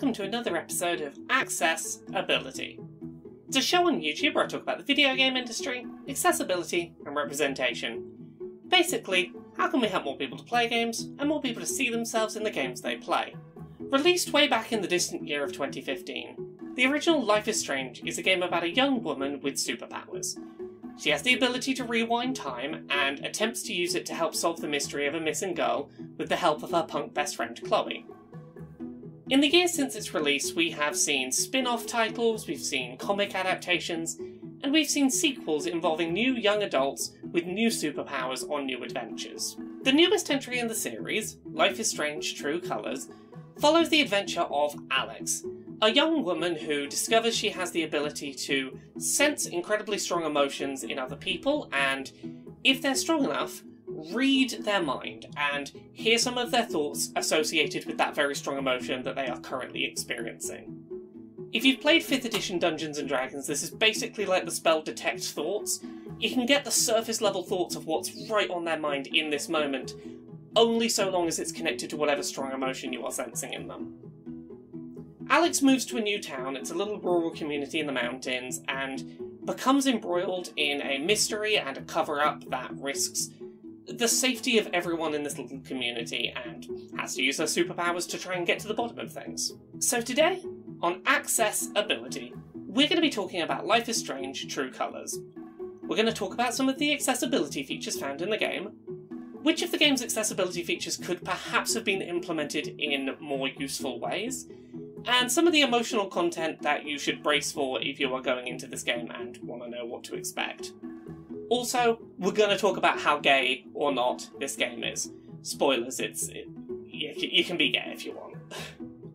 welcome to another episode of Accessibility. It's a show on YouTube where I talk about the video game industry, accessibility and representation. Basically, how can we help more people to play games and more people to see themselves in the games they play? Released way back in the distant year of 2015, the original Life is Strange is a game about a young woman with superpowers. She has the ability to rewind time and attempts to use it to help solve the mystery of a missing girl with the help of her punk best friend Chloe. In the years since its release, we have seen spin-off titles, we've seen comic adaptations, and we've seen sequels involving new young adults with new superpowers on new adventures. The newest entry in the series, Life is Strange True Colors, follows the adventure of Alex, a young woman who discovers she has the ability to sense incredibly strong emotions in other people and, if they're strong enough, read their mind and hear some of their thoughts associated with that very strong emotion that they are currently experiencing. If you've played 5th edition Dungeons & Dragons, this is basically like the spell Detect Thoughts. You can get the surface level thoughts of what's right on their mind in this moment, only so long as it's connected to whatever strong emotion you are sensing in them. Alex moves to a new town, it's a little rural community in the mountains, and becomes embroiled in a mystery and a cover-up that risks the safety of everyone in this little community and has to use her superpowers to try and get to the bottom of things. So today, on Accessibility, we're going to be talking about Life is Strange True Colors. We're going to talk about some of the accessibility features found in the game, which of the game's accessibility features could perhaps have been implemented in more useful ways, and some of the emotional content that you should brace for if you are going into this game and want to know what to expect. Also, we're going to talk about how gay or not this game is. Spoilers, you can be gay if you want.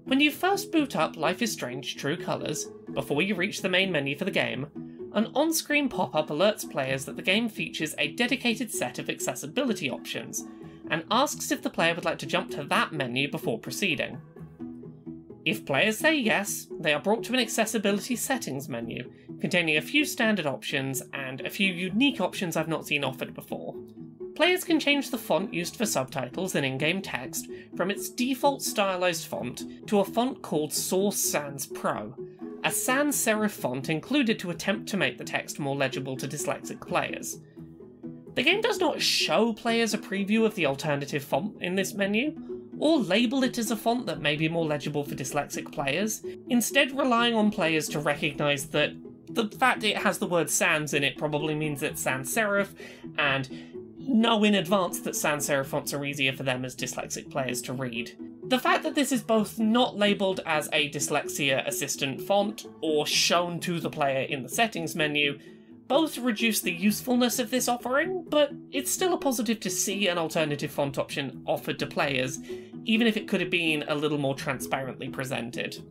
When you first boot up Life is Strange True Colors, before you reach the main menu for the game, an on-screen pop-up alerts players that the game features a dedicated set of accessibility options, and asks if the player would like to jump to that menu before proceeding. If players say yes, they are brought to an accessibility settings menu, containing a few standard options and a few unique options I've not seen offered before. Players can change the font used for subtitles and in-game text from its default stylized font to a font called Source Sans Pro, a sans serif font included to attempt to make the text more legible to dyslexic players. The game does not show players a preview of the alternative font in this menu, or label it as a font that may be more legible for dyslexic players, instead relying on players to recognise that the fact it has the word sans in it probably means it's sans serif, and know in advance that sans serif fonts are easier for them as dyslexic players to read. The fact that this is both not labelled as a dyslexia assistant font or shown to the player in the settings menu both reduce the usefulness of this offering, but it's still a positive to see an alternative font option offered to players, even if it could have been a little more transparently presented.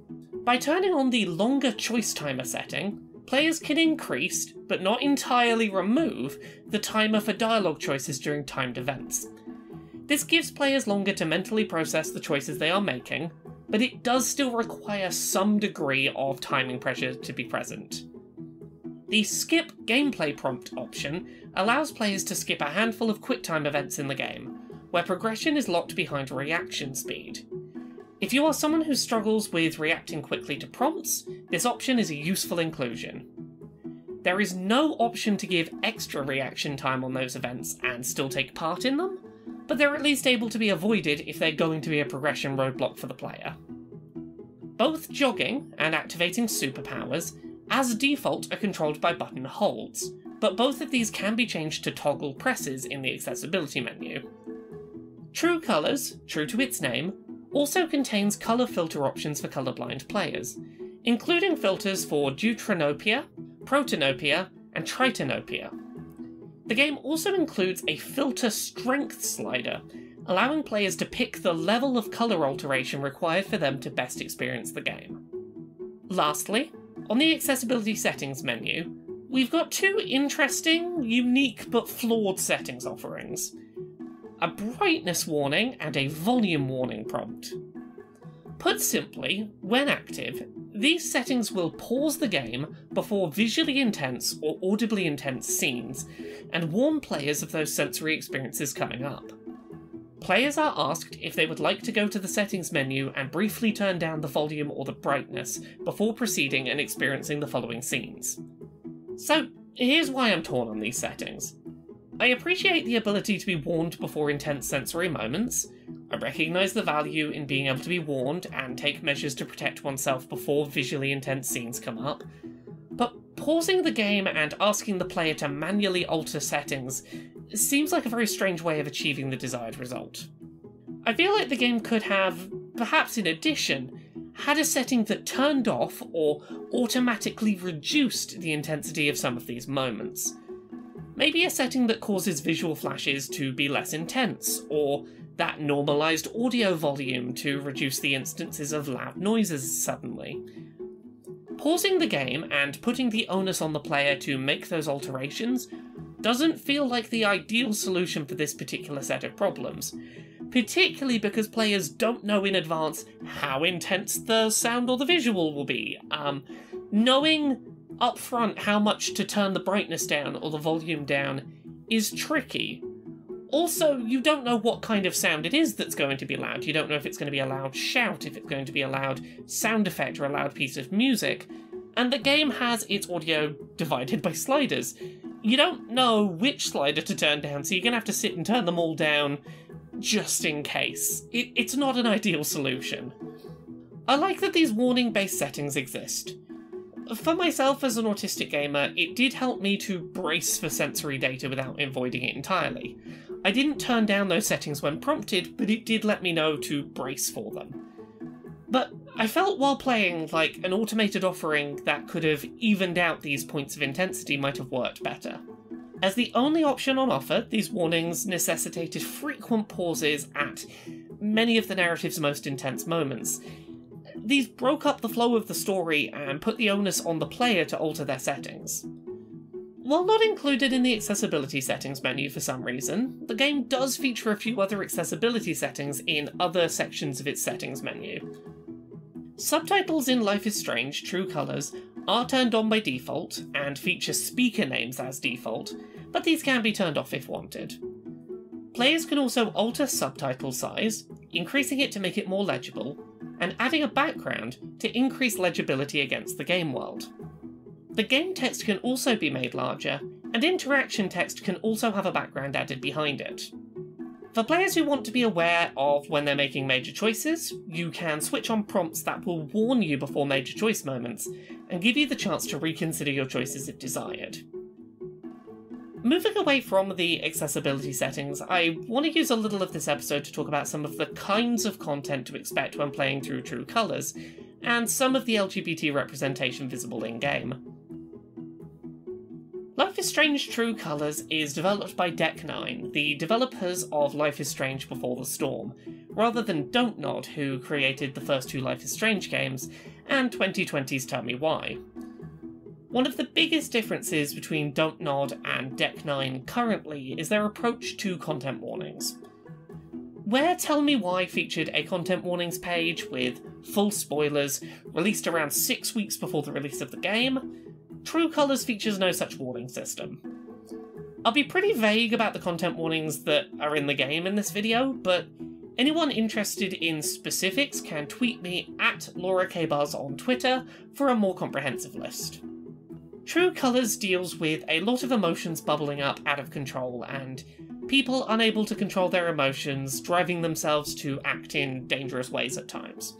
By turning on the longer choice timer setting, players can increase, but not entirely remove, the timer for dialogue choices during timed events. This gives players longer to mentally process the choices they are making, but it does still require some degree of timing pressure to be present. The Skip Gameplay Prompt option allows players to skip a handful of QuickTime events in the game, where progression is locked behind reaction speed. If you are someone who struggles with reacting quickly to prompts, this option is a useful inclusion. There is no option to give extra reaction time on those events and still take part in them, but they're at least able to be avoided if they're going to be a progression roadblock for the player. Both jogging and activating superpowers, as default, are controlled by button holds, but both of these can be changed to toggle presses in the accessibility menu. True Colors, true to its name, also contains colour filter options for colourblind players, including filters for deuteranopia, protanopia, and tritanopia. The game also includes a filter strength slider, allowing players to pick the level of colour alteration required for them to best experience the game. Lastly, on the accessibility settings menu, we've got two interesting, unique but flawed settings offerings: a brightness warning and a volume warning prompt. Put simply, when active, these settings will pause the game before visually intense or audibly intense scenes, and warn players of those sensory experiences coming up. players are asked if they would like to go to the settings menu and briefly turn down the volume or the brightness before proceeding and experiencing the following scenes. So, here's why I'm torn on these settings. I appreciate the ability to be warned before intense sensory moments. I recognise the value in being able to be warned and take measures to protect oneself before visually intense scenes come up. But pausing the game and asking the player to manually alter settings seems like a very strange way of achieving the desired result. I feel like the game could have, perhaps in addition, had a setting that turned off or automatically reduced the intensity of some of these moments. Maybe a setting that causes visual flashes to be less intense, or that normalised audio volume to reduce the instances of loud noises suddenly. Pausing the game and putting the onus on the player to make those alterations doesn't feel like the ideal solution for this particular set of problems, particularly because players don't know in advance how intense the sound or the visual will be. Knowing upfront how much to turn the brightness down or the volume down is tricky. Also, you don't know what kind of sound it is that's going to be loud. You don't know if it's going to be a loud shout, if it's going to be a loud sound effect or a loud piece of music. And the game has its audio divided by sliders. You don't know which slider to turn down, so you're going to have to sit and turn them all down just in case. It's not an ideal solution. I like that these warning-based settings exist. For myself as an autistic gamer, it did help me to brace for sensory data without avoiding it entirely. I didn't turn down those settings when prompted, but it did let me know to brace for them. But I felt while playing like an automated offering that could have evened out these points of intensity might have worked better. As the only option on offer, these warnings necessitated frequent pauses at many of the narrative's most intense moments. These broke up the flow of the story and put the onus on the player to alter their settings. While not included in the accessibility settings menu for some reason, the game does feature a few other accessibility settings in other sections of its settings menu. Subtitles in Life is Strange True Colours are turned on by default and feature speaker names as default, but these can be turned off if wanted. Players can also alter subtitle size, increasing it to make it more legible, and adding a background to increase legibility against the game world. The game text can also be made larger, and interaction text can also have a background added behind it. For players who want to be aware of when they're making major choices, you can switch on prompts that will warn you before major choice moments, and give you the chance to reconsider your choices if desired. Moving away from the accessibility settings, I want to use a little of this episode to talk about some of the kinds of content to expect when playing through True Colours, and some of the LGBT representation visible in-game. Life is Strange True Colours is developed by Deck 9, the developers of Life is Strange Before the Storm, rather than Don't Nod, who created the first two Life is Strange games, and 2020's Tell Me Why. One of the biggest differences between Don't Nod and Deck 9 currently is their approach to content warnings. Where Tell Me Why featured a content warnings page with full spoilers released around 6 weeks before the release of the game, True Colours features no such warning system. I'll be pretty vague about the content warnings that are in the game in this video, but anyone interested in specifics can tweet me at LauraKBuzz on Twitter for a more comprehensive list. True Colours deals with a lot of emotions bubbling up out of control and people unable to control their emotions, driving themselves to act in dangerous ways at times.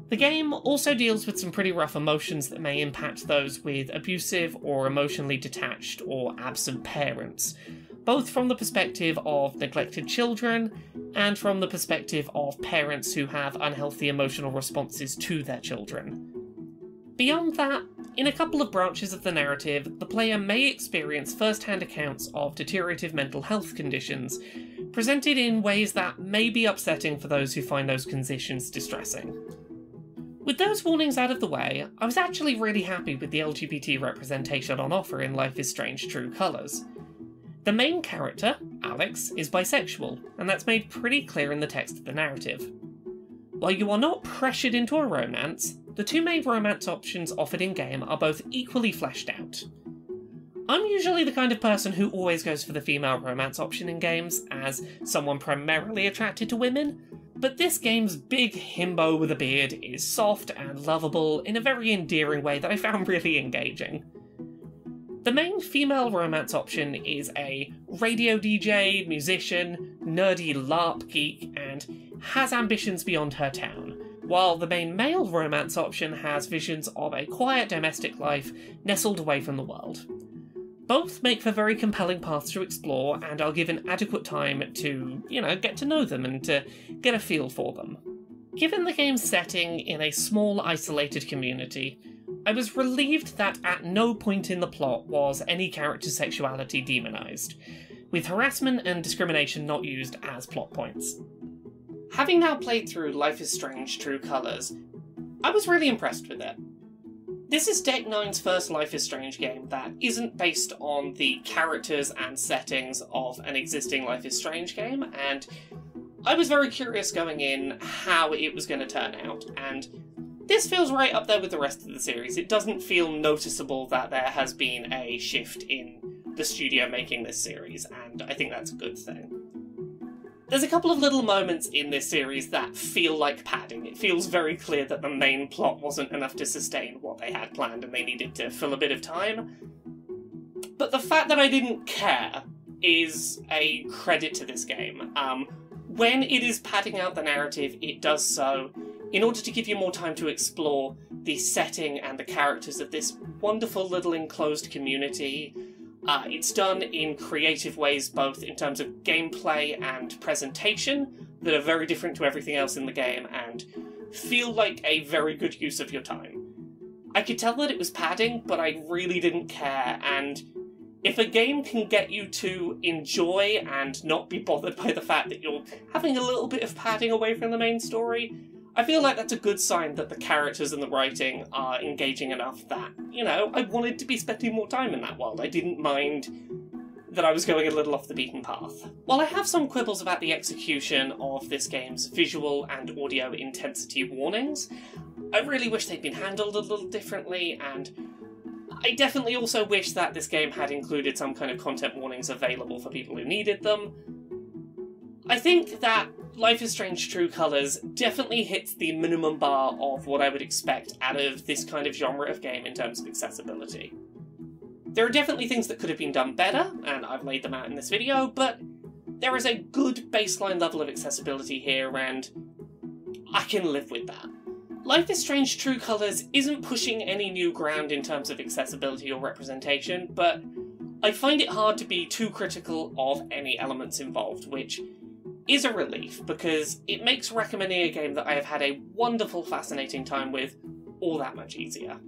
The game also deals with some pretty rough emotions that may impact those with abusive or emotionally detached or absent parents, both from the perspective of neglected children and from the perspective of parents who have unhealthy emotional responses to their children. Beyond that, in a couple of branches of the narrative, the player may experience first-hand accounts of deteriorative mental health conditions, presented in ways that may be upsetting for those who find those conditions distressing. With those warnings out of the way, I was actually really happy with the LGBT representation on offer in Life is Strange True Colours. The main character, Alex, is bisexual, and that's made pretty clear in the text of the narrative. While you are not pressured into a romance, the two main romance options offered in-game are both equally fleshed out. I'm usually the kind of person who always goes for the female romance option in games, as someone primarily attracted to women, but this game's big himbo with a beard is soft and lovable in a very endearing way that I found really engaging. The main female romance option is a radio DJ, musician, nerdy LARP geek, and has ambitions beyond her town, while the main male romance option has visions of a quiet domestic life nestled away from the world. Both make for very compelling paths to explore, and are given adequate time to, get to know them and to get a feel for them. Given the game's setting in a small, isolated community, I was relieved that at no point in the plot was any character's sexuality demonised, with harassment and discrimination not used as plot points. Having now played through Life is Strange: True Colours, I was really impressed with it. This is Deck 9's first Life is Strange game that isn't based on the characters and settings of an existing Life is Strange game, and I was very curious going in how it was going to turn out, and this feels right up there with the rest of the series. It doesn't feel noticeable that there has been a shift in the studio making this series, and I think that's a good thing. There's a couple of little moments in this series that feel like padding. It feels very clear that the main plot wasn't enough to sustain what they had planned and they needed to fill a bit of time. But the fact that I didn't care is a credit to this game. When it is padding out the narrative, it does so in order to give you more time to explore the setting and the characters of this wonderful little enclosed community. It's done in creative ways, both in terms of gameplay and presentation, that are very different to everything else in the game, and feel like a very good use of your time. I could tell that it was padding, but I really didn't care, and if a game can get you to enjoy and not be bothered by the fact that you're having a little bit of padding away from the main story, I feel like that's a good sign that the characters and the writing are engaging enough that, I wanted to be spending more time in that world. I didn't mind that I was going a little off the beaten path. While I have some quibbles about the execution of this game's visual and audio intensity warnings, I really wish they'd been handled a little differently, and I definitely also wish that this game had included some kind of content warnings available for people who needed them. I think that Life is Strange: True Colours definitely hits the minimum bar of what I would expect out of this kind of genre of game in terms of accessibility. There are definitely things that could have been done better, and I've laid them out in this video, but there is a good baseline level of accessibility here, and I can live with that. Life is Strange: True Colours isn't pushing any new ground in terms of accessibility or representation, but I find it hard to be too critical of any elements involved, which is a relief, because it makes recommending a game that I have had a wonderful, fascinating time with all that much easier.